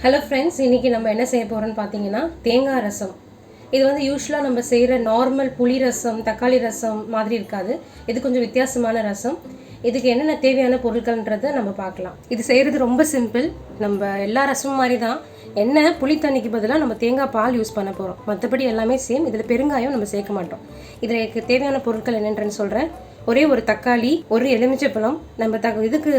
Hello friends, இன்னைக்கு நம்ம என்ன செய்ய போறோம்னு பாத்தீங்கன்னா தேங்காய் ரசம். இது வந்து யூசுவலா நம்ம செய்யற நார்மல் புளி ரசம், தக்காளி ரசம் மாதிரி இருக்காது. இது கொஞ்சம் வித்தியாசமான ரசம். இதுக்கு என்னென்ன தேவையான பொருட்கள்ன்றதை நம்ம பார்க்கலாம். இது செய்யறது ரொம்ப சிம்பிள். நம்ம எல்லா ரசமும் மாதிரி தான். என்ன புளி தண்ணிக்கு பதிலாக நம்ம தேங்காய் பால் யூஸ் பண்ண போறோம். மற்றபடி எல்லாமே சேம். இதில் பெருங்காயம் நம்ம சேர்க்க மாட்டோம். இதில் தேவையான பொருட்கள் என்னென்னு சொல்றேன். ஒரே ஒரு தக்காளி, ஒரு எலுமிச்சைப்பழம். நம்ம இதுக்கு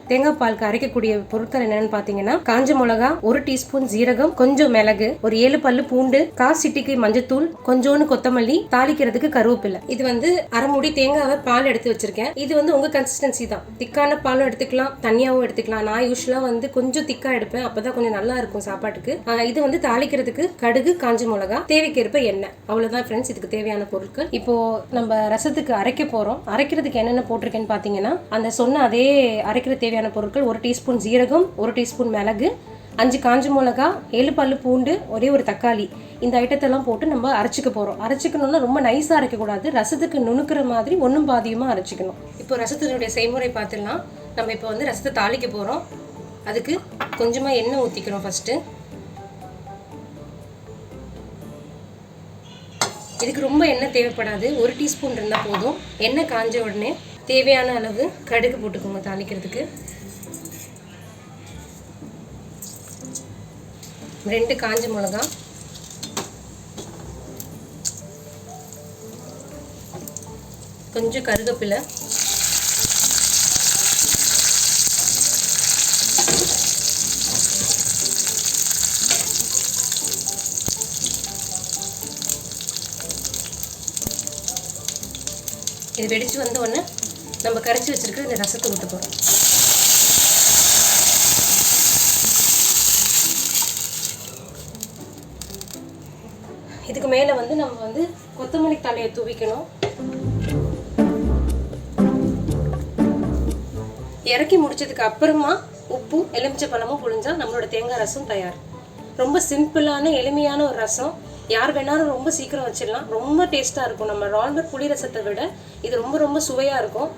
தேங்காய் பாலுக்கு அரைக்கக்கூடிய பொருட்கள் என்னன்னு பாத்தீங்கன்னா காஞ்ச மிளகா, 1 டீஸ்பூன் ஜீரகம், கொஞ்சம் மிளகு, ஒரு 7 பல்லு பூண்டு, 1/4 சிட்டிகை மஞ்சத்தூள், கொஞ்சோண்டு கொத்தமல்லி, தாளிக்கிறதுக்கு கருவேப்பிலை. இது வந்து அரை மூடி தேங்காவை பால் எடுத்து வச்சிருக்கேன். இது வந்து உங்க கன்சிஸ்டன்சி தான். திக்கான பாலும் எடுத்துக்கலாம், தண்ணியாவும் எடுத்துக்கலாம். நான் யூஸ்வலா வந்து கொஞ்சம் திக்கா எடுப்பேன், அப்பதான் கொஞ்சம் நல்லா இருக்கும் சாப்பாட்டுக்கு. இது வந்து தாளிக்கிறதுக்கு கடுகு, காஞ்ச மிளகா, தேவைக்கேற்ப எண்ணெய். அவ்வளவுதான் ஃப்ரெண்ட்ஸ் இதுக்கு தேவையான பொருட்கள். இப்போ நம்ம ரசத்துக்கு அரைக்க போறோம். அரைக்கிறதுக்கு என்னென்ன போட்டிருக்கேன்னு பார்த்தீங்கன்னா அந்த சொன்ன அதே அரைக்கிற தேவையான பொருட்கள் 1 டீஸ்பூன் ஜீரகம், 1 டீஸ்பூன் மிளகு, 5 காஞ்ச மிளகா, 7 பல்லு பூண்டு, ஒரே ஒரு தக்காளி. இந்த ஐட்டத்தெல்லாம் போட்டு நம்ம அரைச்சிக்க போகிறோம். அரைச்சிக்கணும்னா ரொம்ப நைஸாக அரைக்கக்கூடாது. ரசத்துக்கு நுணுக்கிற மாதிரி ஒன்றும் பாதியமாக அரைச்சிக்கணும். இப்போ ரசத்தினுடைய செய்முறை பார்த்துடலாம். நம்ம இப்போ வந்து ரசத்தை தாளிக்க போகிறோம். அதுக்கு கொஞ்சமாக எண்ணெய் ஊற்றிக்கிறோம். ஃபஸ்ட்டு இதுக்கு ரொம்ப எண்ணெய் தேவைப்படாது. 1 டீஸ்பூன் இருந்தால் போதும். எண்ணெய் காஞ்ச உடனே தேவையான அளவு கடுகு போட்டுக்கோங்க தாளிக்கிறதுக்கு. 2 காஞ்ச மிளகா, கொஞ்சம் கருவேப்பிலை, இது வெடிச்சு வந்த உடனே நம்ம கரைச்சி வச்சிருக்க இந்த ரசத்தை ஊற்ற போகிறோம். இதுக்கு மேலே வந்து நம்ம வந்து கொத்தமல்லி தழையை தூவிக்கணும். இறக்கி முடிச்சதுக்கு அப்புறமா உப்பு, எலுமிச்சை பழமும் புழிஞ்சா நம்மளோட தேங்காய் ரசம் தயார். ரொம்ப சிம்பிளான எளிமையான ஒரு ரசம். யார் வேணாலும் ரொம்ப சீக்கிரம் வச்சிடலாம். ரொம்ப டேஸ்ட்டாக இருக்கும். நம்ம நார்மல் புளி ரசத்தை விட இது ரொம்ப ரொம்ப சுவையாக இருக்கும்.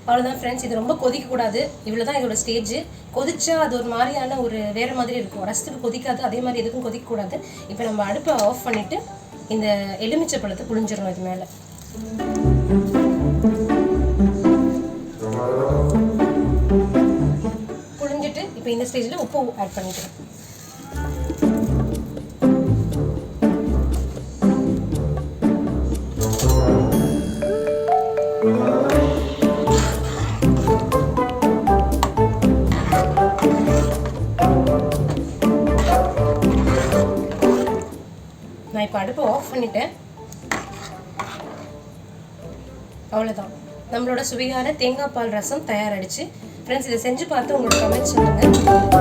அவ்வளோதான் ஃப்ரெண்ட்ஸ். இது ரொம்ப கொதிக்கக்கூடாது. இவ்வளோ தான் இதோட ஸ்டேஜ். கொதிச்சா அது ஒரு மாதிரியான ஒரு வேறு மாதிரி இருக்கும். ரசத்துக்கு கொதிக்காது, அதே மாதிரி எதுக்கும் கொதிக்கக்கூடாது. இப்போ நம்ம அடுப்பை ஆஃப் பண்ணிவிட்டு இந்த எலுமிச்சை பழத்தை புழிஞ்சிடணும் இது மேலே. புழிஞ்சிட்டு இப்போ இந்த ஸ்டேஜில் உப்பு ஆட் பண்ணிக்கிறேன். நான் இப்போ அடுப்பை ஆஃப் பண்ணிட்டேன். அவ்வளோதான், நம்மளோட சுவையான தேங்காய் பால் ரசம் தயாராகிடுச்சு. ஃப்ரெண்ட்ஸ், இதை செஞ்சு பார்த்து உங்களோட கமெண்ட்ஸ் சொல்லுங்கள்.